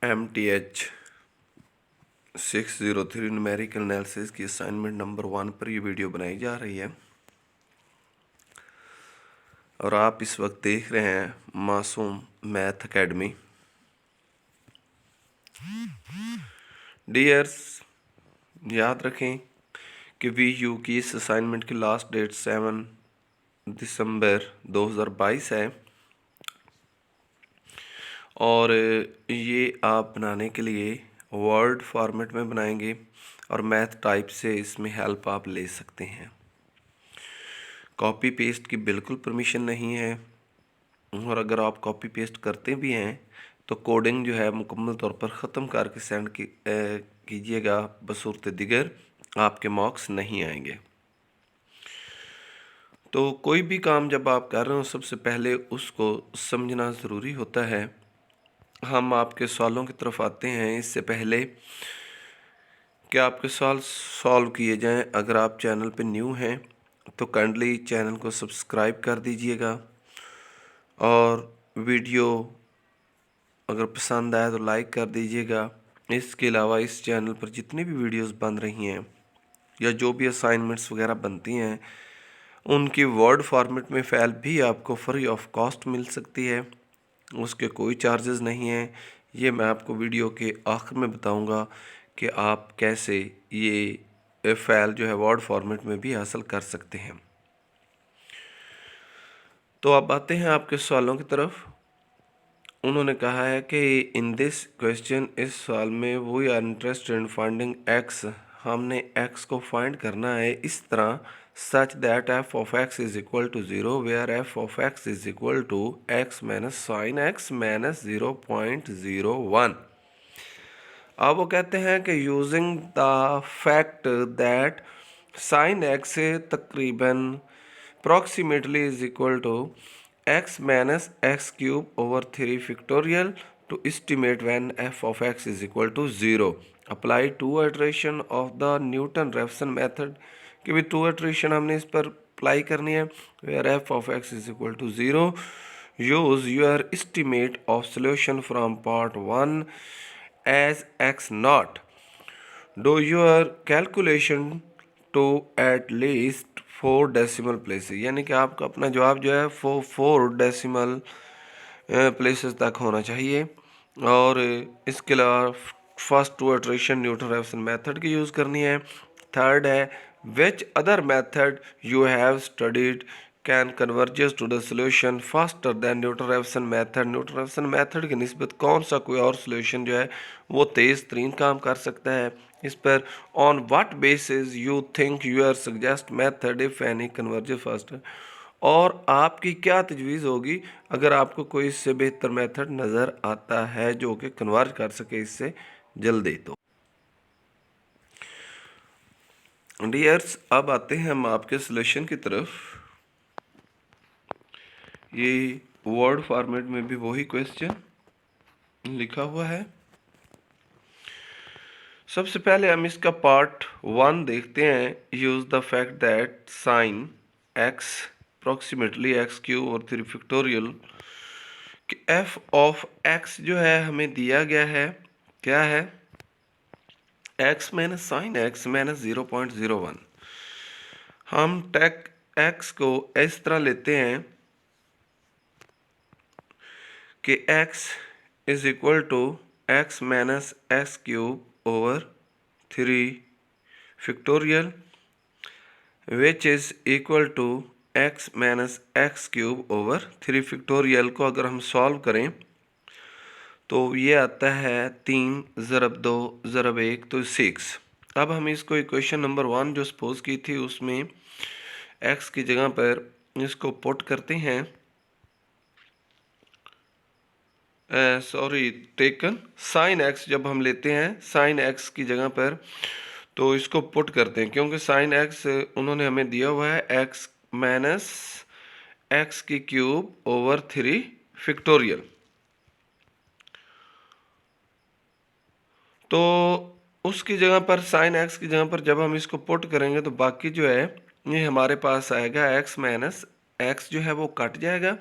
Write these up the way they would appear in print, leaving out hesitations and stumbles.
MTH 603 numerical analysis की assignment number 1 पर ये वीडियो बनाई जा रही है और आप इस वक्त देख रहे हैं मासूम मैथ एकेडमी। डियर्स, याद रखें कि VU की इस असाइनमेंट की लास्ट डेट 7 दिसंबर 2022 है और ये आप बनाने के लिए वर्ड फॉर्मेट में बनाएंगे और मैथ टाइप से इसमें हेल्प आप ले सकते हैं। कॉपी पेस्ट की बिल्कुल परमिशन नहीं है और अगर आप कॉपी पेस्ट करते भी हैं तो कोडिंग जो है मुकम्मल तौर पर ख़त्म करके सेंड कीजिएगा, बसूरत दिगर आपके मार्क्स नहीं आएंगे। तो कोई भी काम जब आप कर रहे हो सबसे पहले उसको समझना ज़रूरी होता है। हम आपके सवालों की तरफ आते हैं। इससे पहले कि आपके सवाल सॉल्व किए जाएं, अगर आप चैनल पे न्यू हैं तो काइंडली चैनल को सब्सक्राइब कर दीजिएगा और वीडियो अगर पसंद आए तो लाइक कर दीजिएगा। इसके अलावा इस चैनल पर जितनी भी वीडियोस बन रही हैं या जो भी असाइनमेंट्स वगैरह बनती हैं उनकी वर्ड फॉर्मेट में फाइल भी आपको फ्री ऑफ कॉस्ट मिल सकती है, उसके कोई चार्जेस नहीं हैं। ये मैं आपको वीडियो के आखिर में बताऊंगा कि आप कैसे ये फाइल जो है वर्ड फॉर्मेट में भी हासिल कर सकते हैं। तो अब आते हैं आपके सवालों की तरफ। उन्होंने कहा है कि इन दिस क्वेश्चन, इस सवाल में we are interested in finding x, हमने एक्स को फाइंड करना है इस तरह such that f of x is equal to 0 where f of x is equal to x minus sine x minus 0.01। अब वो कहते हैं कि using the fact that sine x तकरीबन approximately is equal to x minus x cube over 3 factorial to estimate when f of x is equal to 0. Apply two iteration of the Newton-Raphson method कि भी 2 iteration हमने इस पर apply करनी है। where f of x is equal to 0, use your estimate of solution from part 1 as x naught. Do your calculation to at least 4 decimal places, यानी कि आपका अपना जवाब जो है 4 डेसिमल प्लेसेस तक होना चाहिए। और इसके अलावा first 2 iteration Newton Raphson method की यूज़ करनी है। थर्ड है which other method you have studied can converges to the solution faster than Newton Raphson method, Newton Raphson method की निस्बत कौन सा कोई और सोल्यूशन जो है वो तेज़ तरीन काम कर सकता है। इस पर on what basis you think your suggest method if any converges faster, और आपकी क्या तजवीज़ होगी अगर आपको कोई इससे बेहतर मेथड नज़र आता है जो कि कन्वर्ज कर सके इससे जल्दी। तो डियर्स, अब आते हैं हम आपके सोल्यूशन की तरफ। ये वर्ड फॉर्मेट में भी वही क्वेश्चन लिखा हुआ है। सबसे पहले हम इसका पार्ट 1 देखते हैं। Use the fact that sine x approximately x cube और 3 फैक्टोरियल कि एफ ऑफ एक्स जो है हमें दिया गया है, क्या है, x minus sine x minus 0.01। हम टेक एक्स को इस तरह लेते हैं कि x is equal to x minus x cube over 3 factorial which is equal to x minus x cube over 3 factorial को अगर हम सॉल्व करें तो ये आता है 3 ज़रब 2 ज़रब 1 तो 6। अब हम इसको इक्वेशन नंबर 1 जो सपोज की थी उसमें x की जगह पर इसको पुट करते हैं, टेकन साइन एक्स जब हम लेते हैं साइन एक्स की जगह पर तो इसको पुट करते हैं, क्योंकि साइन एक्स उन्होंने हमें दिया हुआ है एक्स माइनस एक्स की क्यूब ओवर 3 फैक्टोरियल। तो उसकी जगह पर साइन एक्स की जगह पर जब हम इसको पुट करेंगे तो बाकी जो है ये हमारे पास आएगा एक्स माइनस एक्स जो है वो कट जाएगा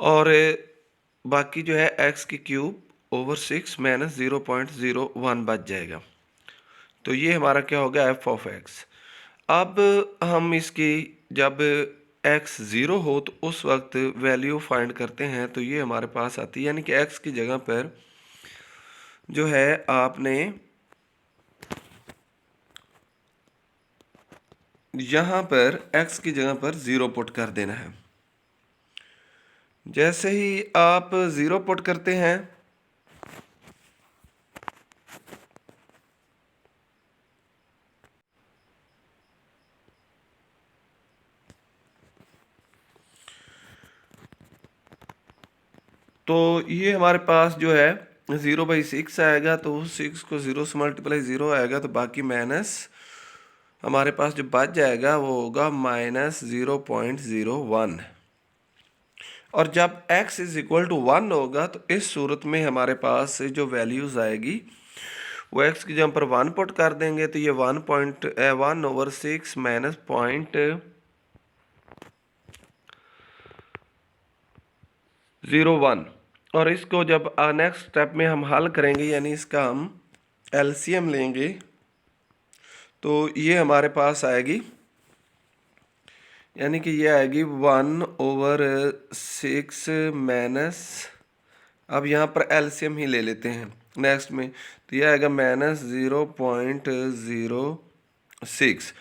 और बाकी जो है एक्स की क्यूब ओवर 6 माइनस 0.01 बच जाएगा। तो ये हमारा क्या होगा, एफ ऑफ एक्स। अब हम इसकी जब x 0 हो तो उस वक्त वैल्यू फाइंड करते हैं, तो ये हमारे पास आती है, यानी कि x की जगह पर जो है आपने यहाँ पर x की जगह पर 0 पुट कर देना है। जैसे ही आप 0 पुट करते हैं तो ये हमारे पास जो है 0/6 आएगा, तो 6 को 0 से मल्टीप्लाई 0 आएगा, तो बाकी माइनस हमारे पास जो बच जाएगा वो होगा -0.01। और जब x इज इक्वल टू 1 होगा तो इस सूरत में हमारे पास जो वैल्यूज़ आएगी वो x की जगह पर 1 पुट कर देंगे, तो ये 1/6 माइनस 0.01। और इसको जब नेक्स्ट स्टेप में हम हल करेंगे, यानी इसका हम एलसीएम लेंगे, तो ये हमारे पास आएगी, यानी कि ये आएगी 1/6 माइनस, अब यहाँ पर एलसीएम ही ले लेते हैं नेक्स्ट में, तो ये आएगा -0.06।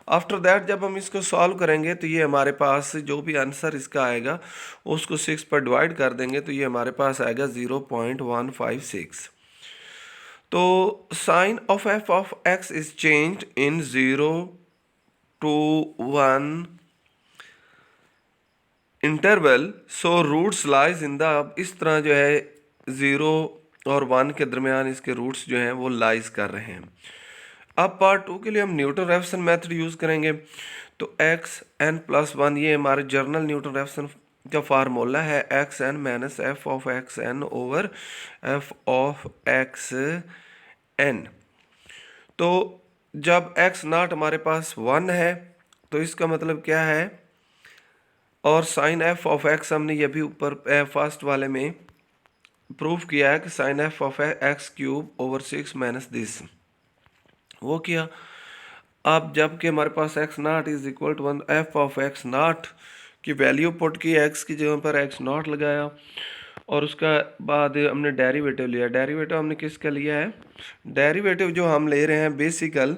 आफ्टर दैट जब हम इसको सॉल्व करेंगे तो ये हमारे पास जो भी आंसर इसका आएगा उसको 6 पर डिवाइड कर देंगे, तो ये हमारे पास आएगा 0.156। तो sine of f of x is changed in 0 to 1 interval, so roots lies in the, अब इस तरह जो है 0 और 1 के दरमियान इसके रूट्स जो हैं वो लाइज कर रहे हैं। अब पार्ट 2 के लिए हम न्यूटन रेफसन मेथड यूज़ करेंगे। तो एक्स एन प्लस 1 ये हमारे जर्नल न्यूटन रेफसन का फार्मूला है, x n minus f of x n over f of x n. तो जब एक्स नॉट हमारे पास 1 है तो इसका मतलब क्या है, और साइन एफ ऑफ एक्स हमने ये भी ऊपर फर्स्ट वाले में प्रूफ किया है कि sine f of x cube over 6 minus this, वो किया। अब जबकि हमारे पास x naught is equal to 1, f of x naught की वैल्यू पुट की, एक्स की जगह पर एक्स नॉट लगाया, और उसका बाद हमने डेरिवेटिव लिया। डेरिवेटिव हमने किसका लिया है, डेरिवेटिव जो हम ले रहे हैं बेसिकल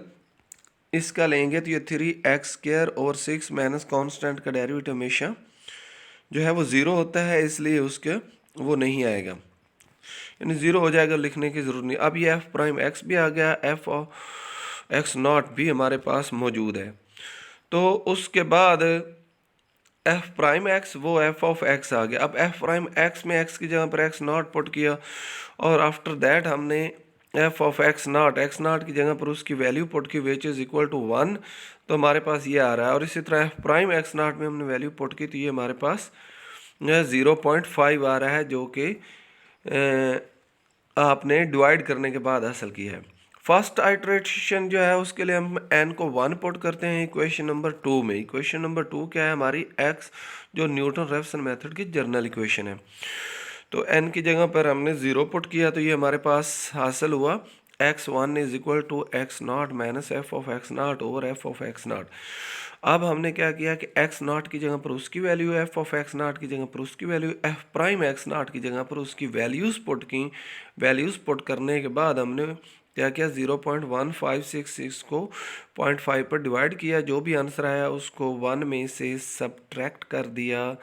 इसका लेंगे, तो ये 3x² ओवर 6 माइनस कॉन्स्टेंट का डेरिवेटिव हमेशा जो है वो 0 होता है, इसलिए उसके वो नहीं आएगा, यानी 0 हो जाएगा, लिखने की ज़रूरत नहीं। अब ये एफ प्राइम एक्स भी आ गया, एफ ऑफ एक्स नॉट भी हमारे पास मौजूद है। तो उसके बाद एफ प्राइम एक्स वो एफ ऑफ एक्स आ गया। अब एफ प्राइम एक्स में एक्स की जगह पर एक्स नॉट पुट किया, और आफ्टर दैट हमने एफ ऑफ एक्स नॉट की जगह पर उसकी वैल्यू पुट की विच इज़ इक्वल टू 1, तो हमारे पास ये आ रहा है। और इसी तरह एफ प्राइम एक्स नॉट में हमने वैल्यू पुट की, तो ये हमारे पास 0.5 आ रहा है, जो कि आपने डिवाइड करने के बाद हासिल की है। फर्स्ट आइटरेशन जो है उसके लिए हम n को 1 पुट करते हैं इक्वेशन नंबर 2 में। इक्वेशन नंबर 2 क्या है हमारी, x जो न्यूटन रेफसन मेथड की जर्नल इक्वेशन है। तो n की जगह पर हमने 0 पुट किया, तो ये हमारे पास हासिल हुआ x1 is equal to x naught minus f of x naught over f of x naught. अब हमने क्या किया कि एक्स नॉट की जगह पर उसकी value, F of x naught की जगह पर उसकी value, F prime x naught की जगह पर उसकी वैल्यूज़ पुट की। वैल्यूज़ पुट करने के बाद हमने क्या किया, 0.1566 को 0.5 पर डिवाइड किया, जो भी आंसर आया उसको 1 में से सब्ट्रैक्ट कर दिया,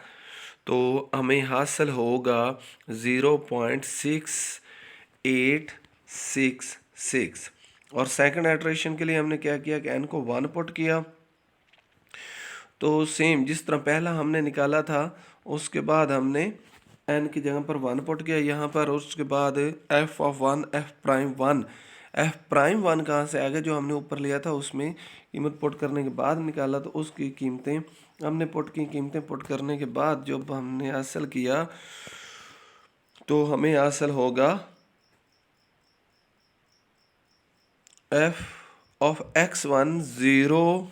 तो हमें हासिल होगा 0.6866। और सेकंड आइटरेशन के लिए हमने क्या किया कि n को 1 पुट किया, तो सेम जिस तरह पहला हमने निकाला था उसके बाद हमने n की जगह पर 1 पुट किया यहाँ पर, उसके बाद f of 1 f prime 1, f prime 1 कहाँ से आ गया, जो हमने ऊपर लिया था उसमें कीमत पुट करने के बाद निकाला, तो उसकी कीमतें हमने कीमतें पुट करने के बाद जब हमने हासिल किया तो हमें हासिल होगा f of x1 0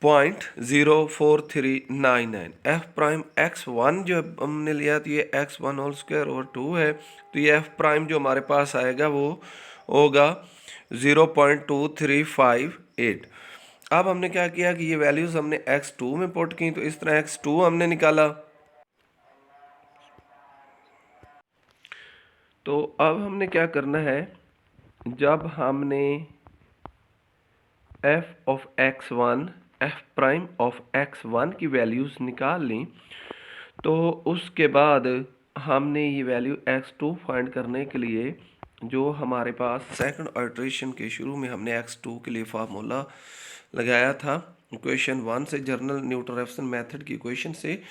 0.04399। F prime x1 जो हमने लिया तो ये x1 होल स्क्वायर ओवर 2 है, तो ये एफ प्राइम जो हमारे पास आएगा वो होगा 0.2358। अब हमने क्या किया कि ये वैल्यूज़ हमने x2 में पुट की, तो इस तरह x2 हमने निकाला। तो अब हमने क्या करना है, जब हमने F of x1 F prime of x1 की वैल्यूज़ निकाल ली, तो उसके बाद हमने ये वैल्यू x2 फाइंड करने के लिए जो हमारे पास सेकंड आइटरेशन के शुरू में हमने x2 के लिए फार्मूला लगाया था इक्वेशन 1 से, जर्नल न्यूटन रेफसन मेथड की इक्वेशन से,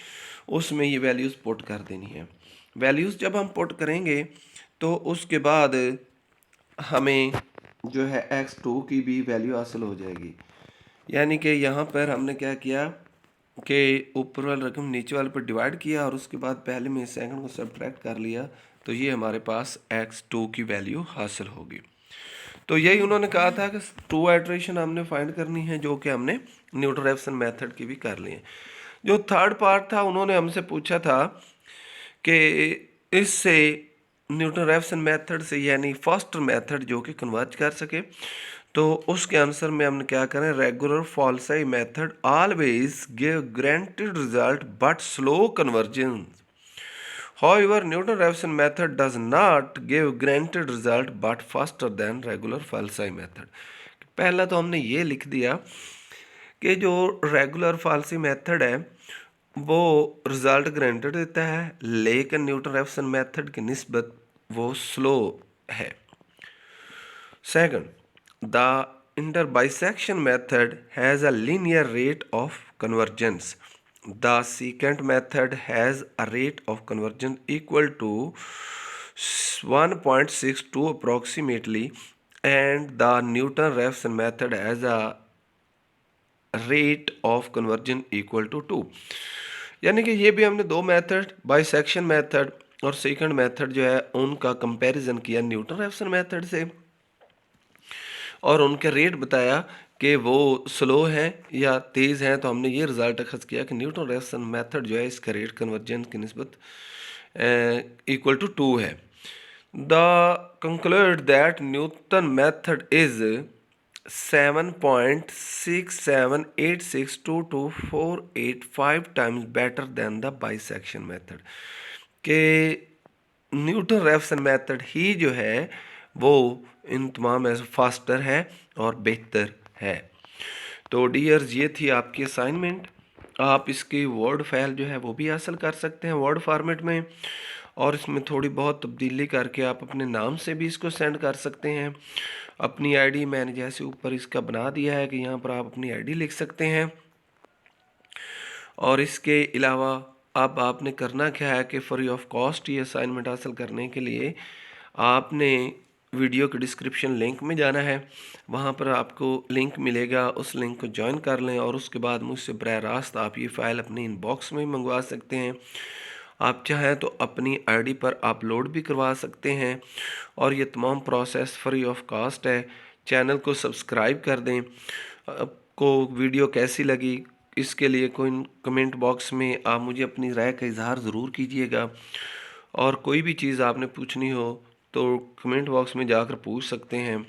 उसमें ये वैल्यूज़ पुट कर देनी है। वैल्यूज़ जब हम पुट करेंगे तो उसके बाद हमें जो है x2 की भी वैल्यू हासिल हो जाएगी। यानी कि यहाँ पर हमने क्या किया कि ऊपर वाली रकम नीचे वाले पर डिवाइड किया और उसके बाद पहले में सेकंड को सब्ट्रैक्ट कर लिया, तो ये हमारे पास x2 की वैल्यू हासिल होगी। तो यही उन्होंने कहा था कि 2 आइटरेशन हमने फाइंड करनी है, जो कि हमने न्यूटन रेफसन मेथड की भी कर ली है। जो थर्ड पार्ट था, उन्होंने हमसे पूछा था कि इससे न्यूटन रेफसन मेथड से यानी फर्स्ट मेथड जो कि कन्वर्ज कर सके, तो उसके आंसर में हमने क्या करें, regula falsi method always give granted result but slow convergence. However, Newton-Raphson method does not give granted result but faster than regular falsi method। पहला तो हमने ये लिख दिया कि जो रेगुलर फाल्सी मेथड है वो रिजल्ट ग्रांटेड देता है, लेकिन न्यूटन रेफसन मेथड की निस्बत वो स्लो है। Second, the interbisection method has a linear rate of convergence. The secant method has a rate of convergence equal to 1.62 approximately, and the Newton-Raphson method has a rate of convergence equal to 2। यानी कि ये भी हमने दो method, bisection method और second method जो है उनका कंपैरिजन किया न्यूटन रेफसन मेथड से, और उनके रेट बताया कि वो स्लो हैं या तेज़ हैं। तो हमने ये रिज़ल्ट अखज़ किया कि न्यूटन रेफसन मेथड जो है इसका रेट कन्वर्जेंस की निस्बत इक्वल टू 2 है। The conclude that Newton method is 7.678622485 times better than the bisection method, के न्यूटन रेफसन मेथड ही जो है वो इन तमाम में फास्टर है और बेहतर है। तो डियर्स, ये थी आपकी असाइनमेंट। आप इसकी वर्ड फाइल जो है वो भी हासिल कर सकते हैं वर्ड फॉर्मेट में, और इसमें थोड़ी बहुत तब्दीली करके आप अपने नाम से भी इसको सेंड कर सकते हैं। अपनी आईडी मैंने जैसे ऊपर इसका बना दिया है कि यहाँ पर आप अपनी आईडी लिख सकते हैं। और इसके अलावा अब आपने करना क्या है कि फ्री ऑफ कॉस्ट ये असाइनमेंट हासिल करने के लिए आपने वीडियो के डिस्क्रिप्शन लिंक में जाना है, वहाँ पर आपको लिंक मिलेगा, उस लिंक को ज्वाइन कर लें और उसके बाद मुझसे बराह रास्त आप ये फ़ाइल अपने इनबॉक्स में मंगवा सकते हैं। आप चाहें तो अपनी आईडी पर अपलोड भी करवा सकते हैं, और ये तमाम प्रोसेस फ्री ऑफ कॉस्ट है। चैनल को सब्सक्राइब कर दें। आपको वीडियो कैसी लगी इसके लिए कोई कमेंट बॉक्स में आप मुझे अपनी राय का इजहार ज़रूर कीजिएगा, और कोई भी चीज़ आपने पूछनी हो तो कमेंट बॉक्स में जाकर पूछ सकते हैं।